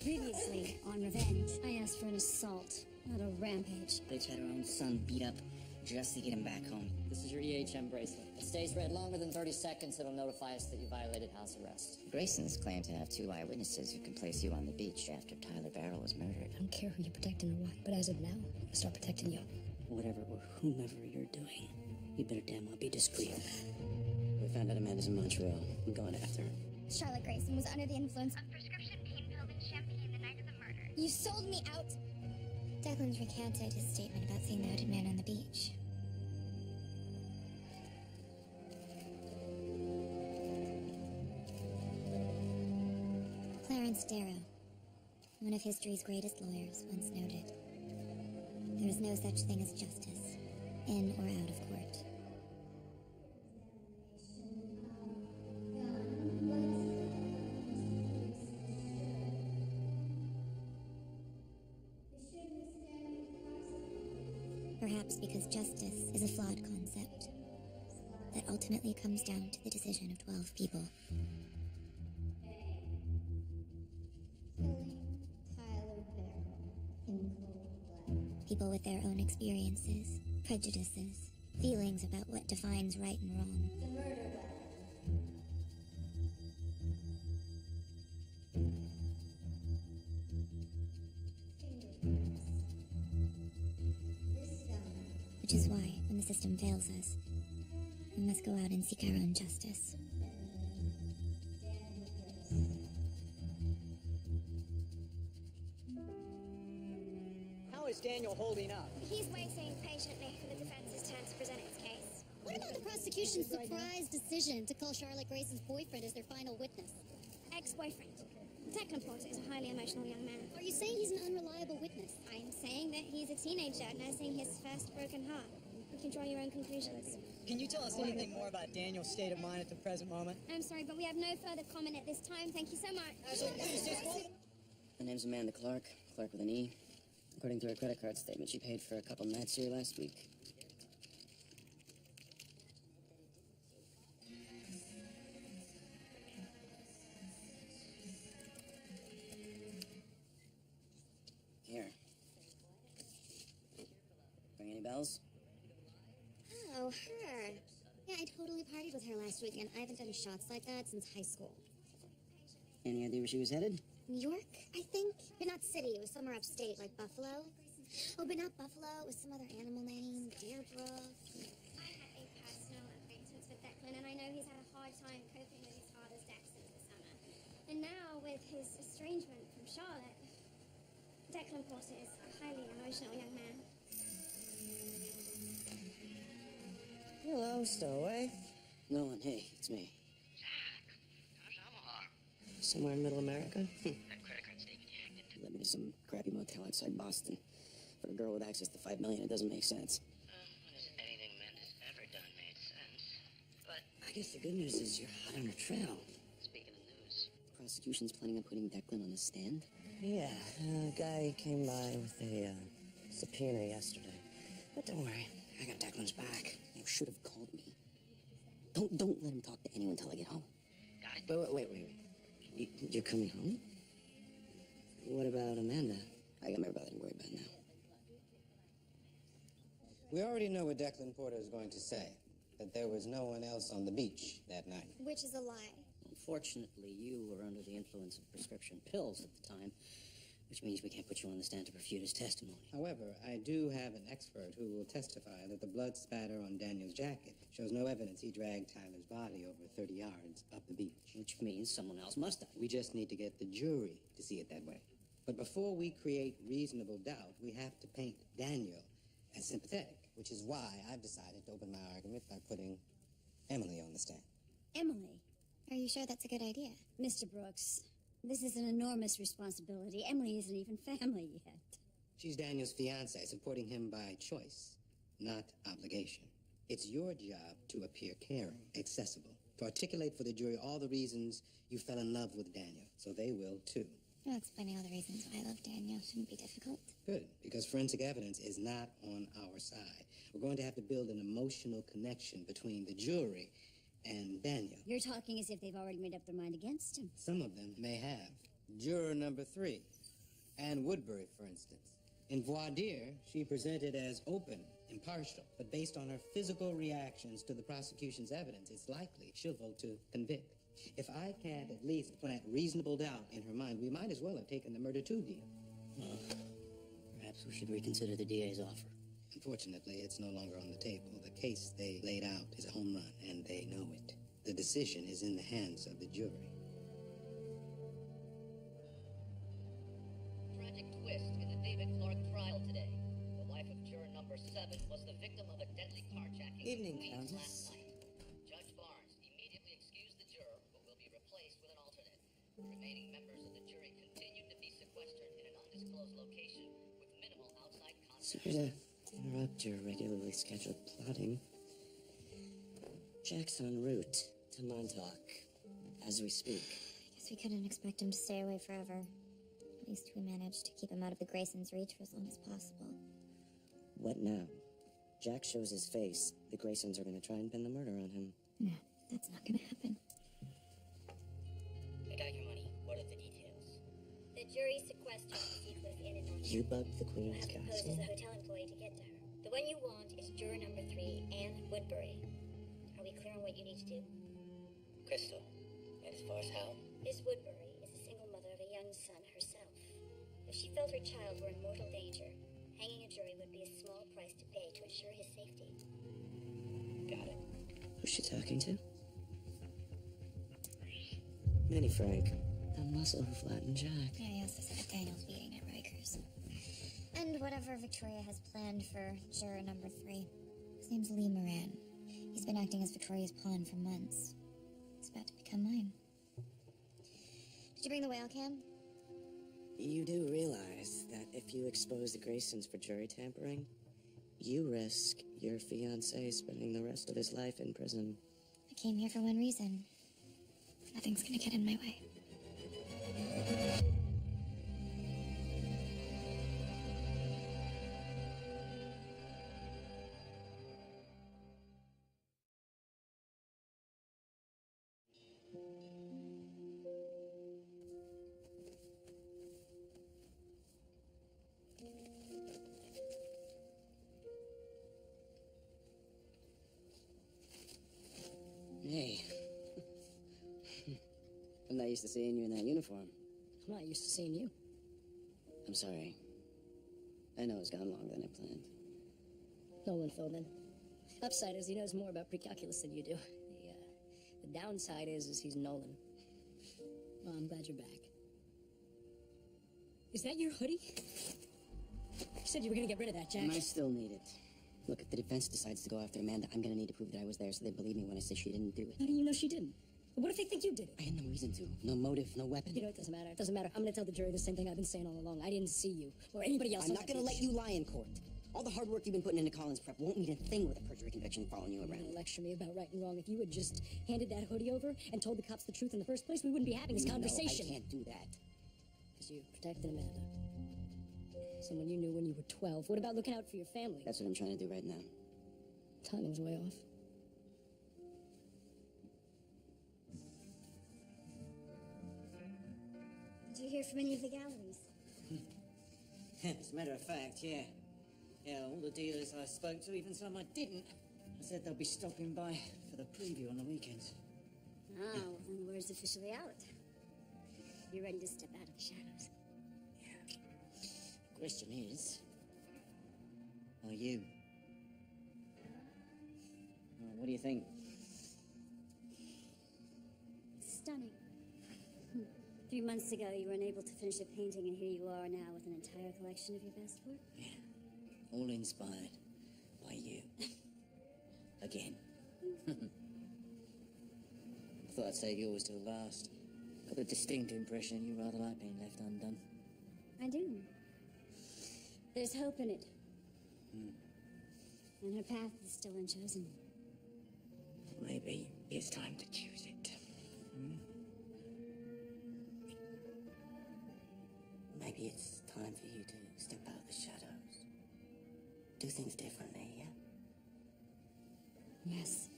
Previously, on Revenge, I asked for an assault, not a rampage. They've had her own son beat up just to get him back home. This is your EHM bracelet. It stays red longer than 30 seconds. It'll notify us that you violated house arrest. Grayson's claimed to have 2 eyewitnesses who can place you on the beach after Tyler Barrow was murdered. I don't care who you're protecting or what, but as of now, I'm gonna start protecting you. Whatever or whomever you're doing, you better damn well be discreet. We found out Amanda's in Montreal. I'm going after her. Charlotte Grayson was under the influence of prescription pain pills and champagne the night of the murder. You sold me out! Declan's recanted his statement about seeing the hooded man on the beach. Clarence Darrow, one of history's greatest lawyers, once noted, there is no such thing as justice, in or out of court. Perhaps because justice is a flawed concept that ultimately comes down to the decision of 12 people. People with their own experiences, prejudices, feelings about what defines right and wrong. The murder Which is why, when the system fails us, we must go out and seek our own justice. How is Daniel holding up? He's waiting patiently for the defense's turn to present its case. What about the prosecution's surprise decision to call Charlotte Grayson's boyfriend as their final witness? Ex-boyfriend. Declan Porter is a highly emotional young man. Are you saying he's an unreliable witness? I'm saying that he's a teenager nursing his first broken heart. You can draw your own conclusions. Can you tell us anything more about Daniel's state of mind at the present moment? I'm sorry, but we have no further comment at this time. Thank you so much. The name's Amanda Clark with an E. According to her credit card statement, she paid for a couple nights here last week. Here. Ring any bells? Oh, her. Yeah, I totally partied with her last weekend. I haven't done shots like that since high school. Any idea where she was headed? New York, I think? But not city. It was somewhere upstate, like Buffalo. Oh, but not Buffalo. It was some other animal name. Deerbrook. I had a personal acquaintance with Declan, and I know he's had a hard time coping with his father's death since the summer. And now, with his estrangement from Charlotte, Declan Porter is a highly emotional young man. Hello, stowaway. Nolan, hey, it's me. Jack, how's Omaha? Somewhere in middle America? That credit card statement you hacked into. Led me to some crappy motel outside Boston. For a girl with access to $5 million, it doesn't make sense. When has anything Amanda's ever done made sense? But, I guess the good news is you're hot on her trail. speaking of news, Prosecution's planning on putting Declan on the stand? Yeah, a guy came by with a subpoena yesterday. But don't worry, I got Declan's back. You should have called me. Don't let him talk to anyone until I get home. got it. Wait. You're coming home? What about Amanda? I got my brother to worry about now. We already know what Declan Porter is going to say, that there was no one else on the beach that night. Which is a lie. Unfortunately, you were under the influence of prescription pills at the time, which means we can't put you on the stand to refute his testimony. However, I do have an expert who will testify that the blood spatter on Daniel's jacket shows no evidence he dragged Tyler's body over 30 yards up the beach. Which means someone else must have. We just need to get the jury to see it that way. But before we create reasonable doubt, we have to paint Daniel as sympathetic, which is why I've decided to open my argument by putting Emily on the stand. Emily? Are you sure that's a good idea? Mr. Brooks, this is an enormous responsibility. Emily isn't even family yet. She's Daniel's fiancée, supporting him by choice, not obligation. It's your job to appear caring, accessible, to articulate for the jury all the reasons you fell in love with Daniel, so they will too. Well, explaining all the reasons why I love Daniel shouldn't be difficult. Good, because forensic evidence is not on our side. We're going to have to build an emotional connection between the jury and Daniel. You're talking as if they've already made up their mind against him. Some of them may have. Juror number 3. Anne Woodbury, for instance. In voir dire, she presented as open, impartial, but based on her physical reactions to the prosecution's evidence, it's likely she'll vote to convict. If I can't at least plant reasonable doubt in her mind, we might as well have taken the murder two deal. Well, perhaps we should reconsider the DA's offer. Unfortunately, it's no longer on the table. The case they laid out is a home run, and they know it. The decision is in the hands of the jury. Tragic twist in the David Clark trial today. The wife of juror number 7 was the victim of a deadly carjacking Evening, in Queens Countess. last night. Judge Barnes immediately excused the juror, but will be replaced with an alternate. The remaining members of the jury continued to be sequestered in an undisclosed location with minimal outside Sorry contact. to interrupt your regularly scheduled plotting. Jack's en route to Montauk as we speak. I guess we couldn't expect him to stay away forever. At least we managed to keep him out of the Graysons' reach for as long as possible. What now? Jack shows his face. The Graysons are going to try and pin the murder on him. No, that's not gonna happen. I got your money. What are the details? The jury sequestered Seacliff Inn in Montauk. You bugged the Queen's Have proposed castle. as the hotel employee to get to her. The one you want is juror number 3, Anne Woodbury. Are we clear on what you need to do? Crystal. And as far as how? Miss Woodbury is a single mother of a young son herself. If she felt her child were in mortal danger, hanging a jury would be a small price to pay to ensure his safety. Got it. Who's she talking to? Manny Frank. The muscle who flattened Jack. Yeah, he also said that Daniel's beating at Rikers. And whatever Victoria has planned for juror number 3. His name's Lee Moran. He's been acting as Victoria's pawn for months. He's about to become mine. Did you bring the whale cam? You do realize that if you expose the Graysons for jury tampering, you risk your fiancé spending the rest of his life in prison. I came here for one reason. Nothing's gonna get in my way. Hey. I'm not used to seeing you in that uniform. I'm not used to seeing you. I'm sorry. I know it's gone longer than I planned. Nolan filled in. Upside is he knows more about pre-calculus than you do. The downside is he's Nolan. Well, I'm glad you're back. Is that your hoodie? You said you were gonna get rid of that, Jack. And I still need it. Look, if the defense decides to go after Amanda, I'm gonna need to prove that I was there so they believe me when I say she didn't do it. How do you know she didn't? What if they think you did it? I had no reason to. No motive, no weapon. You know, it doesn't matter. It doesn't matter. I'm gonna tell the jury the same thing I've been saying all along. I didn't see you or anybody else. I'm not gonna let you lie in court. All the hard work you've been putting into Collins prep won't mean a thing with a perjury conviction following you You're around. gonna lecture me about right and wrong. If you had just handed that hoodie over and told the cops the truth in the first place, we wouldn't be having this conversation. No, I can't do that. Because you protected Amanda. Someone you knew when you were 12. What about looking out for your family? That's what I'm trying to do right now. Timing's way off. Did you hear from any of the galleries? As a matter of fact, yeah. Yeah, all the dealers I spoke to, even some I didn't, said they'll be stopping by for the preview on the weekends. Oh, well, then the word's officially out. You're ready to step out of the shadows. Yeah. Question is, are you? What do you think? Stunning. 3 months ago, you were unable to finish a painting, and here you are now with an entire collection of your best work. Yeah. All inspired by you. Again. Thought I'd save yours till last. Got a distinct impression you rather like being left undone. I do. There's hope in it. And her path is still unchosen. Maybe it's time to choose it. Maybe it's time for you to step out of the shadows. Do things differently, yeah? Yes.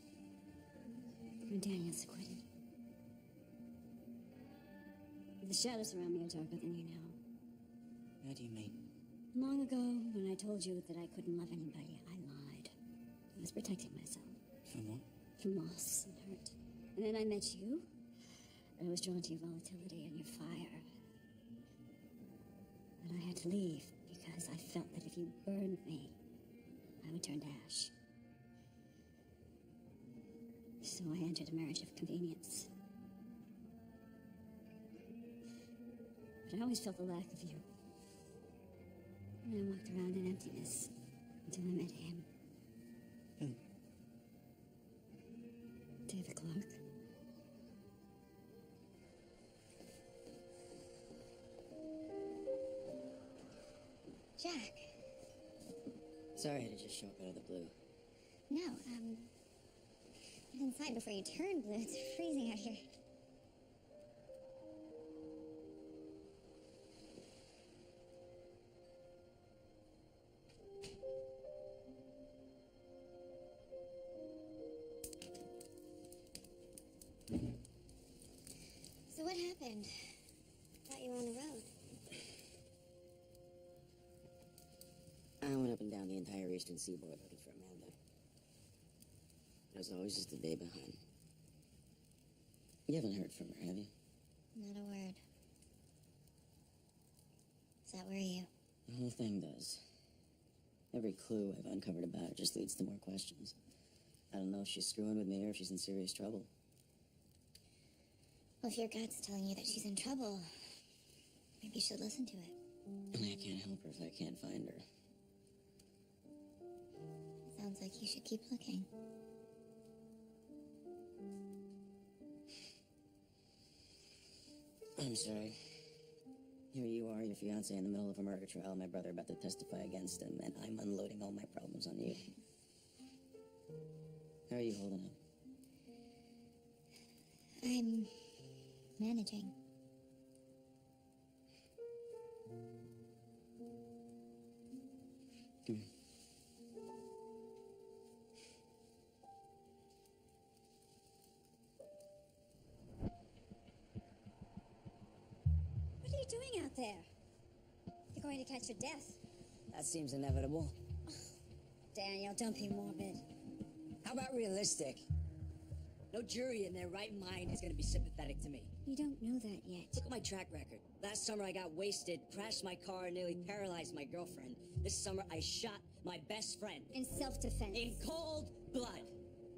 When Daniel's acquitted. The shadows around me are darker than you know. How do you mean? Long ago, when I told you that I couldn't love anybody, I lied. I was protecting myself. From what? From loss and hurt. And then I met you. I was drawn to your volatility and your fire. And I had to leave because I felt that if you burned me, I would turn to ash. So I entered a marriage of convenience. But I always felt the lack of you. And I walked around in emptiness until I met him. Who? David Clark. Jack. Sorry to just show up out of the blue. No, get inside before you turn blue. It's freezing out here. So what happened? Thought you were on the road. I went up and down the entire eastern seaboard looking for Amanda. I was always just a day behind. You haven't heard from her, have you? Not a word. Does that worry you? The whole thing does. Every clue I've uncovered about her just leads to more questions. I don't know if she's screwing with me or if she's in serious trouble. Well, if your gut's telling you that she's in trouble, maybe you should listen to it. And I can't help her if I can't find her. Sounds like you should keep looking. I'm sorry. Here you are, your fiancé in the middle of a murder trial, my brother about to testify against him, and I'm unloading all my problems on you. How are you holding up? I'm managing. Come here. What are you doing out there? You're going to catch your death. That seems inevitable. Daniel, don't be morbid. How about realistic? No jury in their right mind is gonna be sympathetic to me. You don't know that yet. Look at my track record. Last summer I got wasted, crashed my car, and nearly paralyzed my girlfriend. This summer I shot my best friend. In self-defense. In cold blood.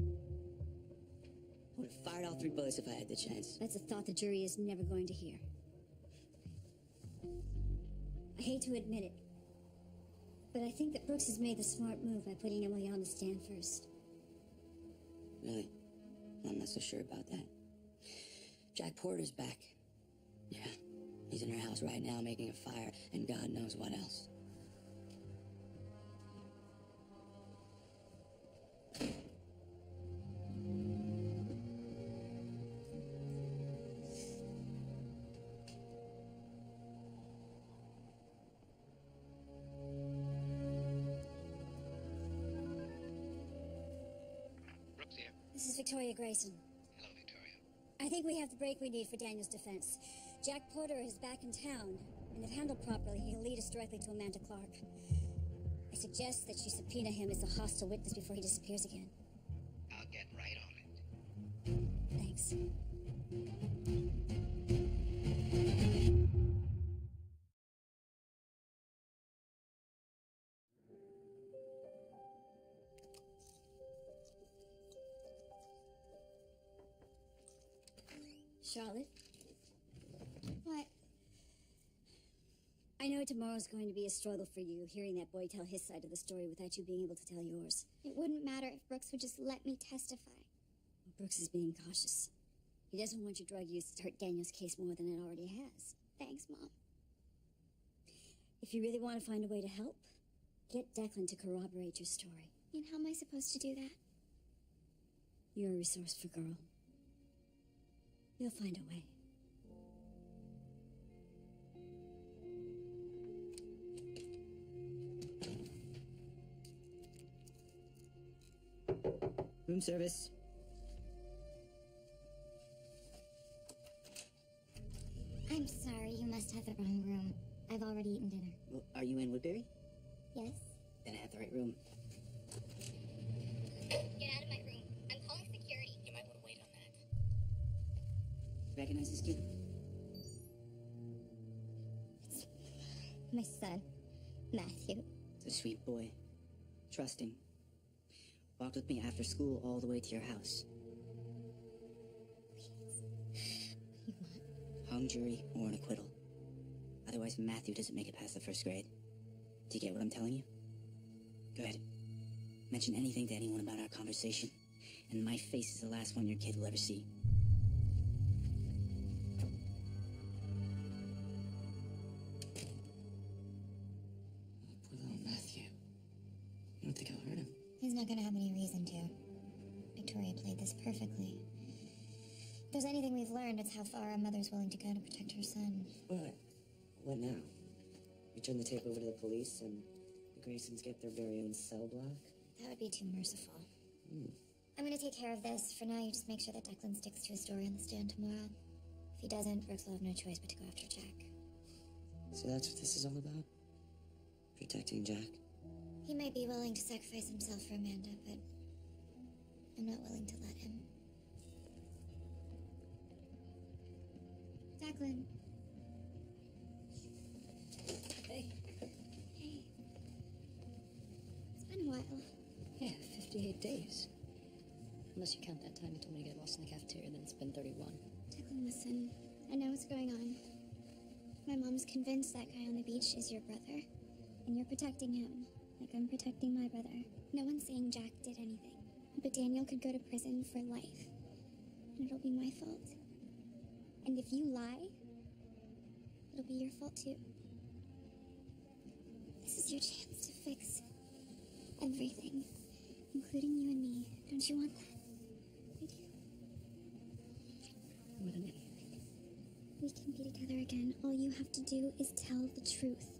I would have fired all 3 bullets if I had the chance. That's a thought the jury is never going to hear. I hate to admit it, but I think that Brooks has made the smart move by putting Emily on the stand first. Really? I'm not so sure about that. Jack Porter's back. Yeah, he's in her house right now making a fire, and God knows what else. This is Victoria Grayson. Hello, Victoria. I think we have the break we need for Daniel's defense. Jack Porter is back in town, and if handled properly, he'll lead us directly to Amanda Clark. I suggest that you subpoena him as a hostile witness before he disappears again. I'll get right on it. Thanks. Charlotte? What? I know tomorrow's going to be a struggle for you, hearing that boy tell his side of the story without you being able to tell yours. It wouldn't matter if Brooks would just let me testify. Well, Brooks is being cautious. He doesn't want your drug use to hurt Daniel's case more than it already has. Thanks, Mom. If you really want to find a way to help, get Declan to corroborate your story. And how am I supposed to do that? You're a resourceful girl. You'll find a way. Room service. I'm sorry, you must have the wrong room. I've already eaten dinner. Well, are you in Woodbury? Yes? Then I have the right room. Get out of my room. I'm calling security. You might want to wait on that. Recognize this kid? It's my son, Matthew. He's a sweet boy. Trusting. Walked with me after school all the way to your house. Please. What do you want? Hung jury or an acquittal. Otherwise, Matthew doesn't make it past the first grade. Do you get what I'm telling you? Good. Mention anything to anyone about our conversation, and my face is the last one your kid will ever see. Poor little Matthew. You don't think I'll hurt him? He's not gonna have any reason to. Victoria played this perfectly. If there's anything we've learned, it's how far a mother's willing to go to protect her son. What? What now? You turn the tape over to the police and the Graysons get their very own cell block? That would be too merciful. I'm gonna take care of this. For now, you just make sure that Declan sticks to his story on the stand tomorrow. If he doesn't, Brooks will have no choice but to go after Jack. So that's what this is all about? Protecting Jack? He might be willing to sacrifice himself for Amanda, but I'm not willing to let him. Declan. Hey. Hey. It's been a while. Yeah, 58 days. Unless you count that time you told me to get lost in the cafeteria, then it's been 31. Declan, listen. I know what's going on. My mom's convinced that guy on the beach is your brother. And you're protecting him, like I'm protecting my brother. No one's saying Jack did anything. But Daniel could go to prison for life. And it'll be my fault. And if you lie, it'll be your fault too. This is your chance to fix everything, including you and me. Don't you want that? I do. More than anything. We can be together again. All you have to do is tell the truth.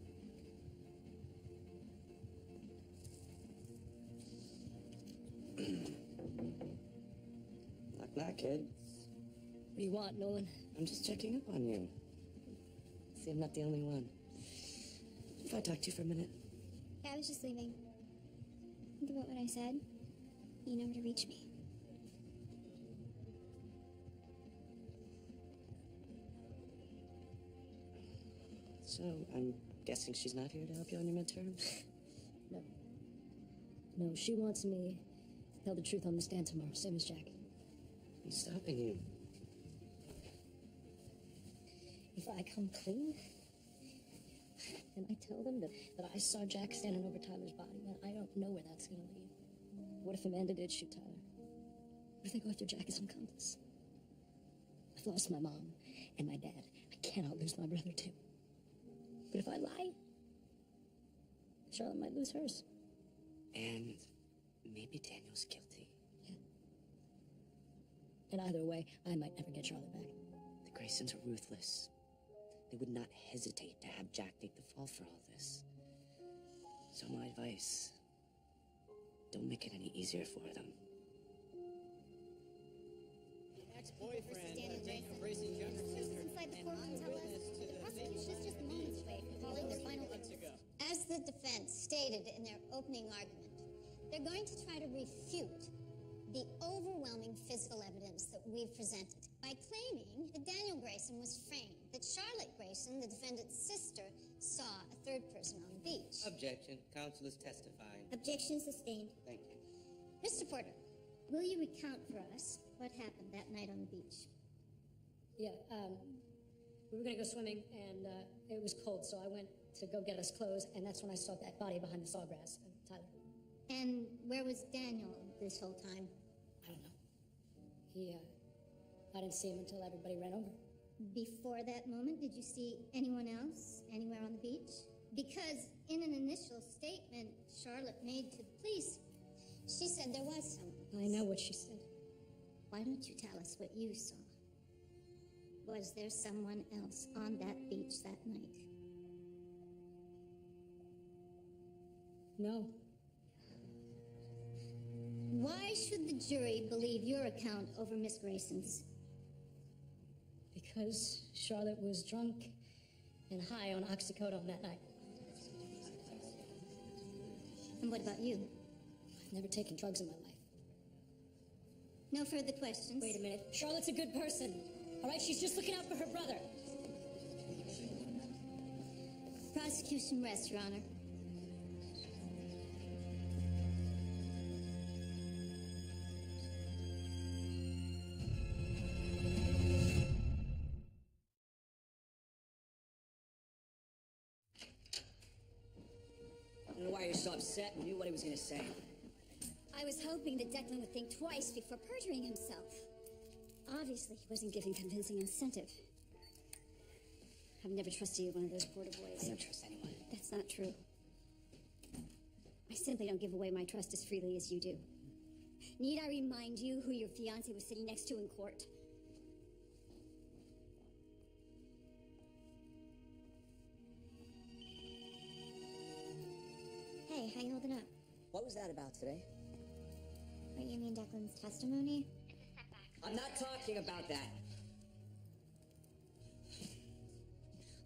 Knock, knock, kid. What do you want, Nolan? I'm just checking up on you. See, I'm not the only one. If I talk to you for a minute. Yeah, I was just leaving. Think about what I said. You know where to reach me. So, I'm guessing she's not here to help you on your midterms? No. No, she wants me to tell the truth on the stand tomorrow, same as Jack. Who's stopping you? If I come clean, and I tell them that I saw Jack standing over Tyler's body, man, I don't know where that's gonna lead. What if Amanda did shoot Tyler? What if they go after Jack as an accomplice? I've lost my mom and my dad. I cannot lose my brother, too. But if I lie, Charlotte might lose hers. And maybe Daniel's guilty. Yeah. And either way, I might never get Charlotte back. The Graysons are ruthless. They would not hesitate to have Jack take the fall for all this. So my advice, don't make it any easier for them. Ex-boyfriend of Daniel Grayson's younger sister, Inside the and courtroom tell us eyewitness to the the prosecution is just moments away from calling their final witness. As the defense stated in their opening argument, they're going to try to refute the overwhelming physical evidence that we've presented by claiming that Daniel Grayson was framed, that Charlotte Grayson, the defendant's sister, saw a third person on the beach. Objection. Counsel is testifying. Objection sustained. Thank you. Mr. Porter, will you recount for us what happened that night on the beach? Yeah, we were gonna go swimming, and it was cold, so I went to go get us clothes, and that's when I saw that body behind the sawgrass, Tyler. And where was Daniel this whole time? I don't know. I didn't see him until everybody ran over. Before that moment, did you see anyone else anywhere on the beach? Because in an initial statement Charlotte made to the police, she said there was someone. I know what she said. Why don't you tell us what you saw? Was there someone else on that beach that night? No. Why should the jury believe your account over Miss Grayson's? Because Charlotte was drunk, and high on oxycodone that night. And what about you? I've never taken drugs in my life. No further questions? Wait a minute. Charlotte's a good person. All right, she's just looking out for her brother. Prosecution rests, Your Honor. I don't know why you're so upset. We knew what he was gonna say. I was hoping that Declan would think twice before perjuring himself. Obviously, he wasn't giving convincing incentive. I've never trusted you, one of those border boys. I don't trust anyone. That's not true. I simply don't give away my trust as freely as you do. Need I remind you who your fiancé was sitting next to in court? Hey, how you holding up? What was that about today? What, you mean Declan's testimony? I'm not talking about that.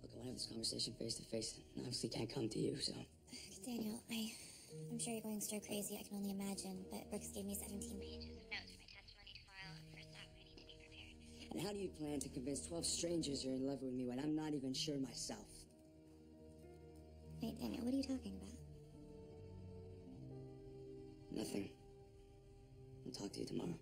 Look, I want to have this conversation face to face, and obviously can't come to you, so. Daniel, I'm sure you're going stir crazy, I can only imagine, but Brooks gave me 17 pages of notes for my testimony to file. First off, I need to be prepared. And how do you plan to convince 12 strangers you're in love with me when I'm not even sure myself? Wait, Daniel, what are you talking about? Nothing. I'll talk to you tomorrow.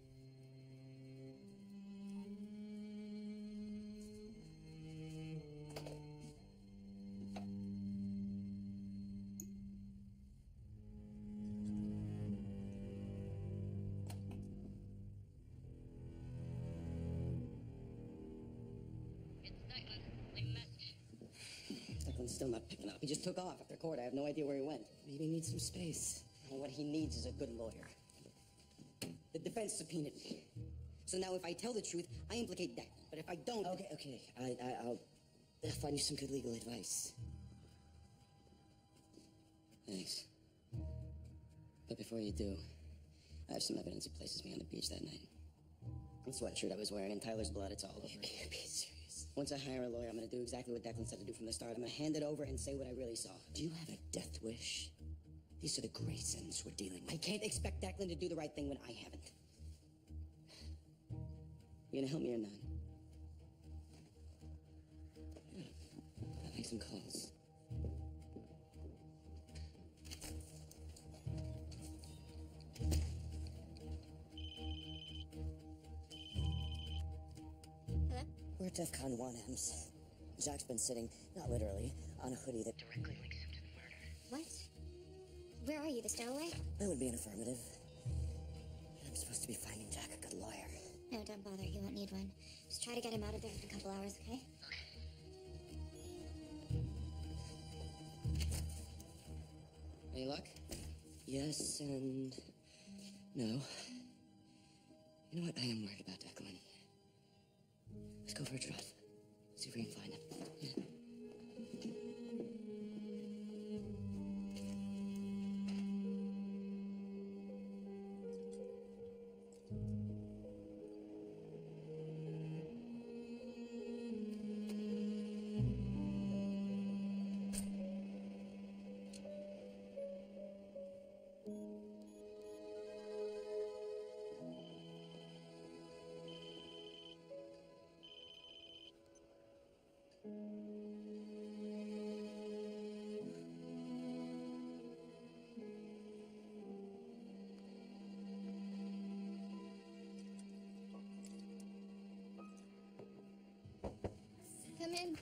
Declan's still not picking up. He just took off after court. I have no idea where he went. Maybe he needs some space. And what he needs is a good lawyer. The defense subpoenaed me. So now if I tell the truth, I implicate Declan. But if I don't... Okay. I'll find you some good legal advice. Thanks. But before you do, I have some evidence that places me on the beach that night. The sweatshirt I was wearing in Tyler's blood, it's all over. You can't be serious. Once I hire a lawyer, I'm gonna do exactly what Declan said to do from the start. I'm gonna hand it over and say what I really saw. Do you have a death wish? These are the graysons we're dealing with. I can't expect Declan to do the right thing when I haven't. You gonna help me or not? I'll make some calls. Hello? We're at DEFCON 1, Ems. Jack's been sitting, not literally, on a hoodie that directly links him to the murder. What? Where are you, the stowaway? That would be an affirmative. I'm supposed to be finding Jack a good lawyer. No, don't bother, he won't need one. Just try to get him out of there in a couple hours, okay? Any luck? Yes and no. You know what? I am worried about Declan. Let's go for a drive. See if we can find him. Yeah. Come in.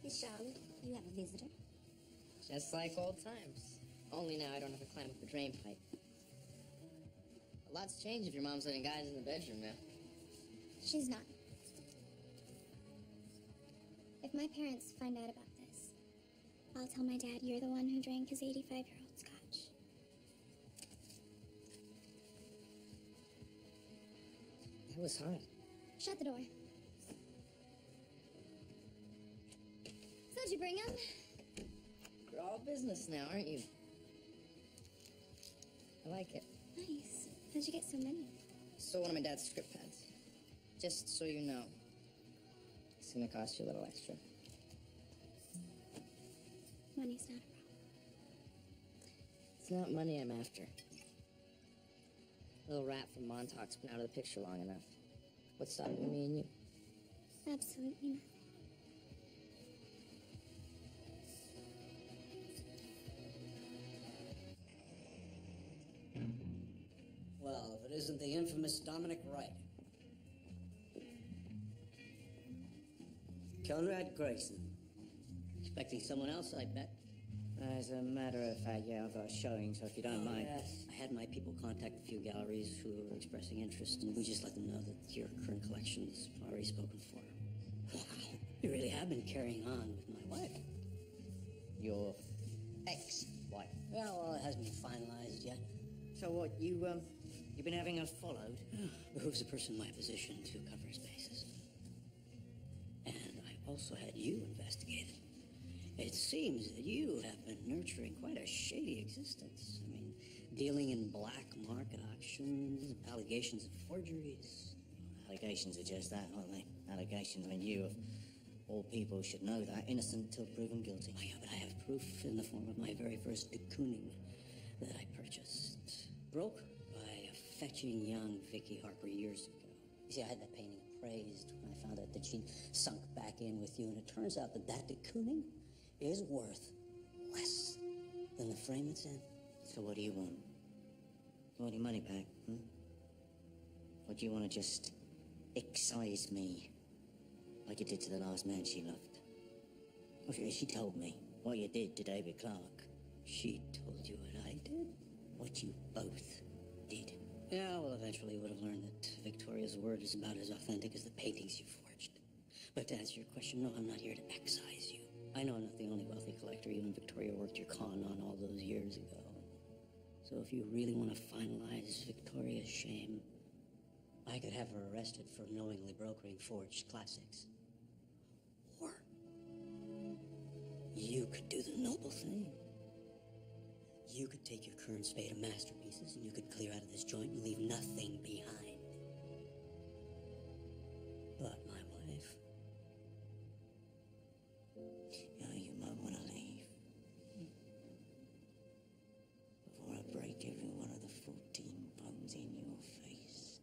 Miss Charlotte, you have a visitor. Just like old times. Only now I don't have to climb up the drain pipe. A lot's changed if your mom's letting guys in the bedroom now. She's not. If my parents find out about this, I'll tell my dad you're the one who drank his 85-year-old scotch. That was hard. Shut the door. So did you bring him? You're all business now, aren't you? I like it. Nice. How'd you get so many? Stole one of my dad's script pads. Just so you know. It's gonna cost you a little extra. Money's not a problem. It's not money I'm after. Little rat from Montauk's been out of the picture long enough. What's stopping me and you? Absolutely nothing. Well, if it isn't the infamous Dominic Wright. Conrad Grayson. Expecting someone else, I bet. As a matter of fact, yeah, I've got a showing, so if you don't mind. Yes. I had my people contact a few galleries who were expressing interest, and we just let them know that your current collection's already spoken for. Wow, you really have been carrying on with my wife. Your ex-wife. Yeah, well, it hasn't been finalized yet. So what, you've been having her followed? Behooves a person in my position to cover his bases. And I also had you investigated. It seems that you have been nurturing quite a shady existence. I mean, dealing in black market auctions, allegations of forgeries. Allegations are just that, aren't they? Allegations, I mean, you, of all people, should know that. Innocent until proven guilty. Oh, yeah, but I have proof in the form of my very first de Kooning that I purchased. Broke by a fetching young Vicky Harper years ago. You see, I had that painting appraised when I found out that she'd sunk back in with you, and it turns out that de Kooning is worth less than the frame it's in. So what do you want? You want your money back, Or do you want to just excise me like you did to the last man she loved? Well, she told me what you did to David Clark. She told you what I did? What you both did. Yeah, well, eventually you would have learned that Victoria's word is about as authentic as the paintings you forged. But to answer your question, no, I'm not here to excise you. I know I'm not the only wealthy collector you and Victoria worked your con on all those years ago. So if you really want to finalize Victoria's shame, I could have her arrested for knowingly brokering forged classics. Or you could do the noble thing. You could take your current spate of masterpieces and you could clear out of this joint and leave nothing behind. But my wife... you might want to leave. Before I break every one of the 14 bones in your face.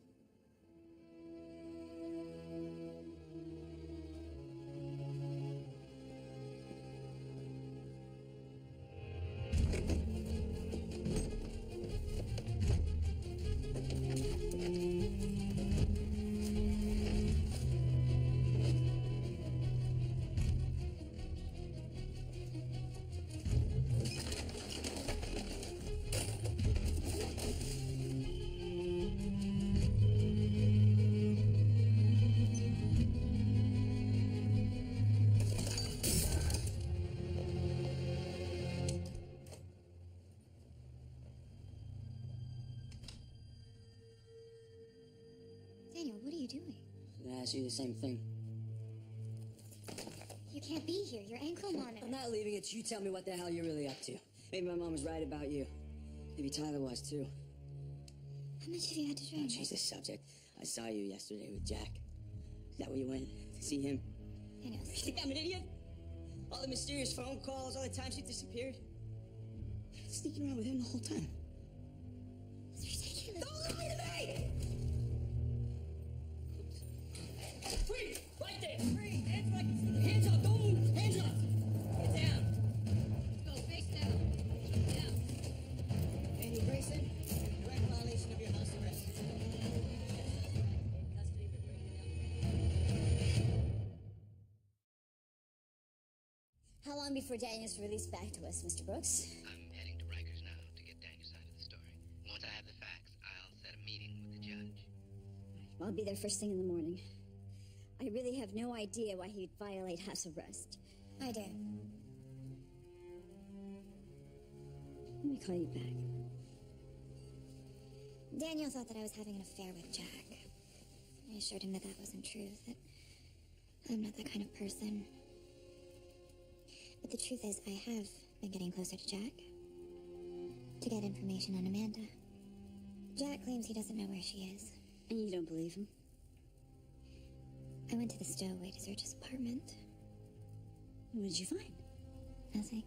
Daniel, what are you doing? I'm gonna ask you the same thing. You can't be here. Your ankle monitor. I'm not leaving it. You tell me what the hell you're really up to. Maybe my mom was right about you. Maybe Tyler was too. How much have you had to drink? Oh, Jesus, subject. I saw you yesterday with Jack. Is that where you went? To see him? Daniel. You think I'm an idiot? All the mysterious phone calls, all the times you disappeared. Sneaking around with him the whole time. It's ridiculous. Don't lie to me! Freeze! Right there! Freeze! Hands where I can see them. Hands up! Don't move! Hands up! Get down! Let's go. Face down. Down. Daniel Grayson, direct violation of your house arrest. In custody for breaking down. How long before Daniel's released back to us, Mr. Brooks? I'm heading to Rikers now to get Daniel's side of the story. Once I have the facts, I'll set a meeting with the judge. I'll be there first thing in the morning. I really have no idea why he'd violate house arrest. I do. Let me call you back. Daniel thought that I was having an affair with Jack. I assured him that that wasn't true, that I'm not that kind of person. But the truth is, I have been getting closer to Jack to get information on Amanda. Jack claims he doesn't know where she is. And you don't believe him? I went to the stowaway to search his apartment. What did you find? Nothing.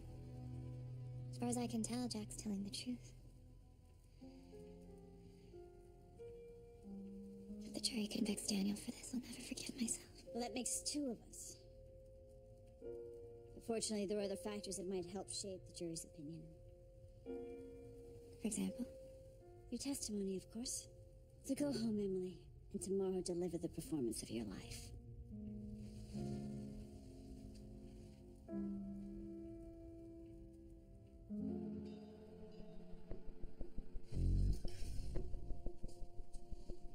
As far as I can tell, Jack's telling the truth. If the jury convicts Daniel for this, I'll never forgive myself. Well, that makes two of us. Unfortunately, there are other factors that might help shape the jury's opinion. For example? Your testimony, of course. So go home, Emily, and tomorrow deliver the performance of your life.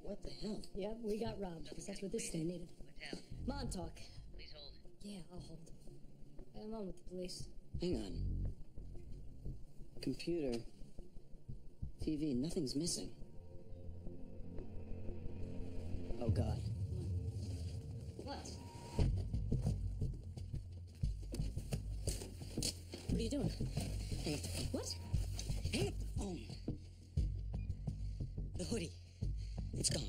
What the hell? Yeah, we got robbed. Because that's what this stand needed. Mom talk. Please hold. Yeah, I'll hold. I'm on with the police. Hang on. Computer. TV, nothing's missing. Oh, God. What? What are you doing? Hang up the phone. What? Hang up the phone. The hoodie. It's gone.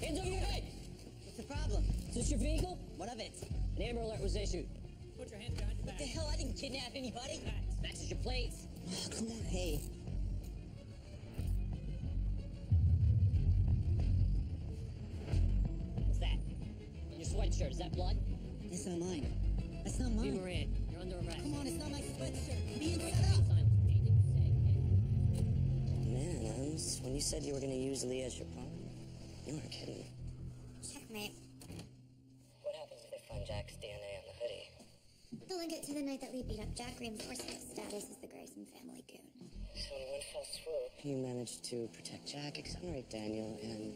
Hands over your head! What's the problem? Is this your vehicle? What of it? An Amber Alert was issued. Put your hands behind your What back. the hell? I didn't kidnap anybody. Matches your plates. Oh, come on, hey. What's that? On your sweatshirt, is that blood? That's not mine. That's not Lee mine. Moran, you're under arrest. Come on, it's not my sweatshirt. Being set Silence. up. Anything you say, Man, Ems, when you said you were going to use Lee as your pawn, you weren't kidding. Checkmate. What happens if they find Jack's DNA on the hoodie? They'll link it to the night that Lee beat up Jack, reinforcing his status as the Grayson family goon. So in one fell swoop, You managed to protect Jack, exonerate Daniel, and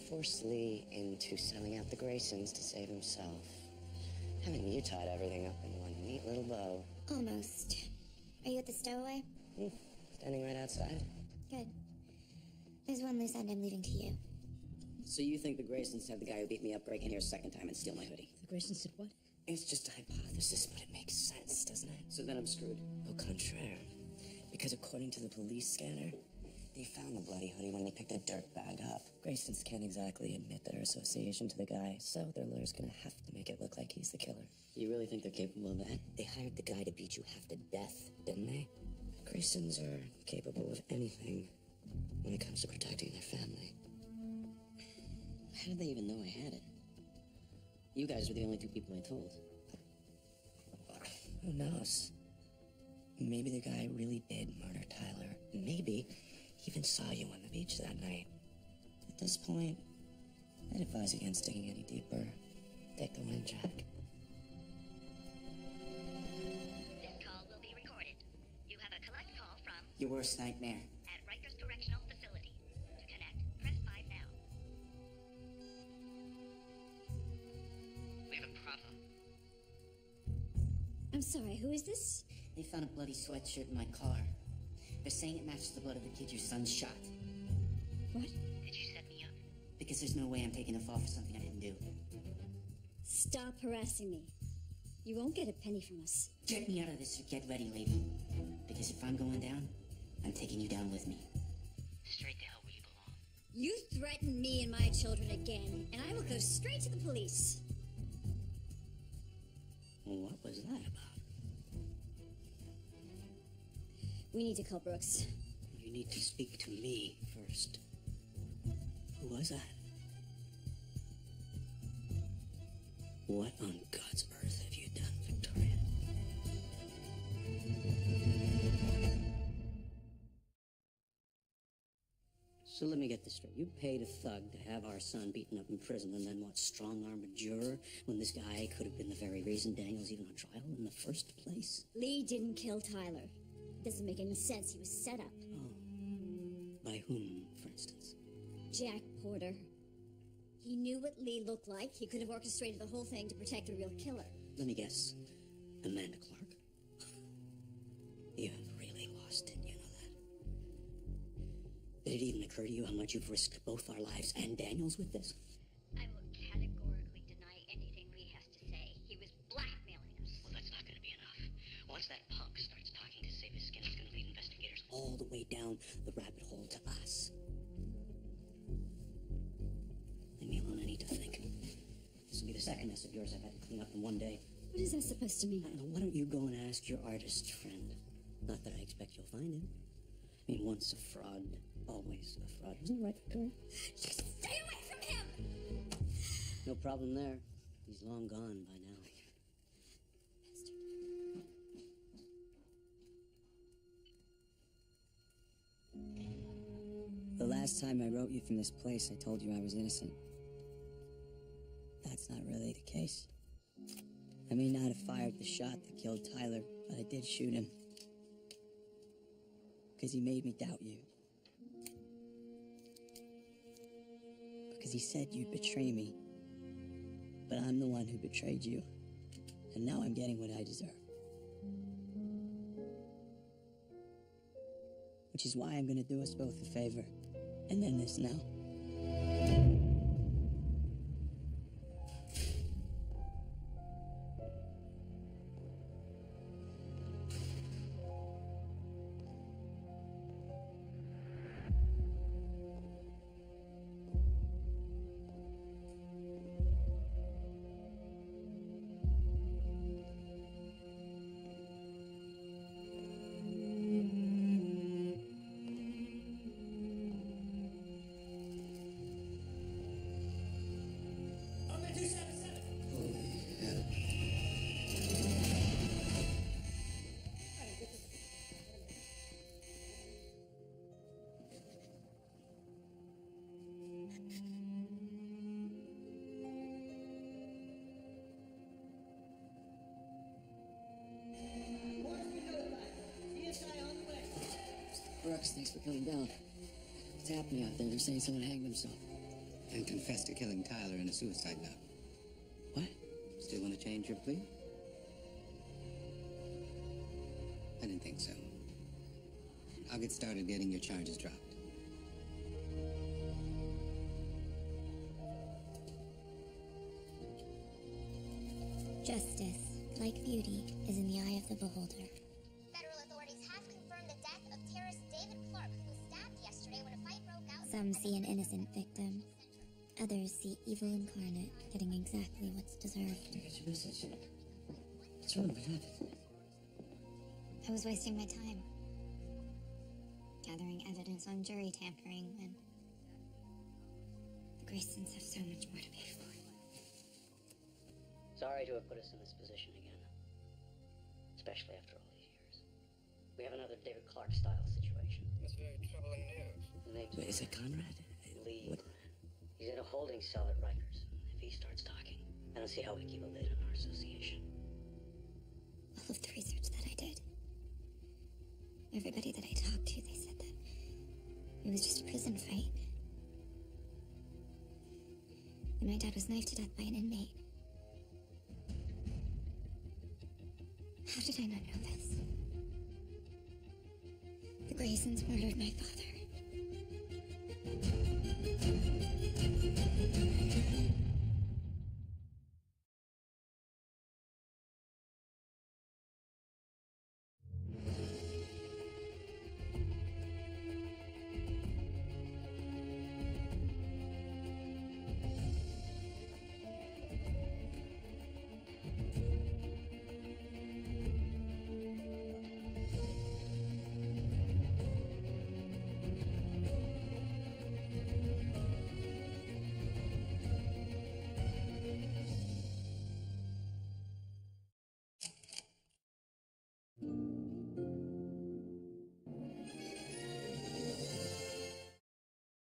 force Lee into selling out the Graysons to save himself. Haven't you tied everything up in one neat little bow? Almost. Are you at the stowaway? Standing right outside. Good. There's one loose end I'm leaving to you. So you think the Graysons have the guy who beat me up break in here a second time and steal my hoodie? The Graysons did what? It's just a hypothesis, but it makes sense, doesn't it? So then I'm screwed. Au contraire. Because according to the police scanner, they found the bloody hoodie when they picked the dirt bag up. Graysons can't exactly admit their association to the guy, so their lawyer's gonna have to make it look like he's the killer. You really think they're capable of that? They hired the guy to beat you half to death, didn't they? Graysons are capable of anything when it comes to protecting their family. How did they even know I had it? You guys were the only two people I told. Who knows? Maybe the guy really did murder Tyler. Maybe he even saw you on the beach that night. At this point, I'd advise against digging any deeper. Take the win, Jack. This call will be recorded. You have a collect call from Your worst nightmare. at Rikers Correctional Facility. To connect, press 5 now. we have a problem. I'm sorry, who is this? They found a bloody sweatshirt in my car. They're saying it matches the blood of the kid your son shot. What? Did you set me up? Because there's no way I'm taking a fall for something I didn't do. Stop harassing me. You won't get a penny from us. Get me out of this or get ready, lady. Because if I'm going down, I'm taking you down with me. Straight to hell where you belong. You threaten me and my children again, and I will go straight to the police. What was that about? We need to call Brooks. You need to speak to me first. Who was that? What on God's earth have you done, Victoria? So let me get this straight. You paid a thug to have our son beaten up in prison and then what, strong-armed a juror when this guy could have been the very reason Daniel's even on trial in the first place? Lee didn't kill Tyler. Doesn't make any sense. He was set up. Oh. By whom, for instance? Jack Porter. He knew what Lee looked like. He could have orchestrated the whole thing to protect the real killer. Let me guess. Amanda Clark? You have really lost it, you know that? Did it even occur to you how much you've risked both our lives and Daniel's with this? I will categorically deny anything Lee has to say. He was blackmailing us. Well, that's not going to be enough. Once that punk starts talking to save his skin, it's going to lead investigators All the the way down the rabbit hole to us. Leave me alone, I need to think. This will be the second mess of yours I've had to clean up in one day. What is that supposed to mean? I don't know, why don't you go and ask your artist friend? Not that I expect you'll find him. I mean, once a fraud, always a fraud. Isn't it right, Victoria? Just stay away from him! No problem there. He's long gone by now. The last time I wrote you from this place, I told you I was innocent. That's not really the case. I may not have fired the shot that killed Tyler, but I did shoot him. Because he made me doubt you. Because he said you'd betray me. But I'm the one who betrayed you. And now I'm getting what I deserve. Which is why I'm gonna do us both a favor. And end this now. Brooks, thanks for coming down. What's happening out there? They're saying someone hanged himself. And confessed to killing Tyler in a suicide note. What? Still want to change your plea? I didn't think so. I'll get started getting your charges dropped. Justice, like beauty, is in the eye of the beholder. Federal authorities have confirmed the death of terrorist David Clark, who was stabbed yesterday when a fight broke out. Some see an innocent victim. Others see evil incarnate getting exactly what's deserved. I got your message. What's wrong? What happened? I was wasting my time. Gathering evidence on jury tampering when the Graysons have so much more to pay for. Sorry to have put us in this position again. Especially after all these years. We have another David Clark style situation. That's very troubling news. Wait, is it Conrad? Lee. What? He's in a holding cell at Rikers. If he starts talking, I don't see how we keep a lid on our association. All of the research that I did, everybody that I talked to, they said that it was just a prison fight. And my dad was knifed to death by an inmate. How did I not know this? The Graysons murdered my father.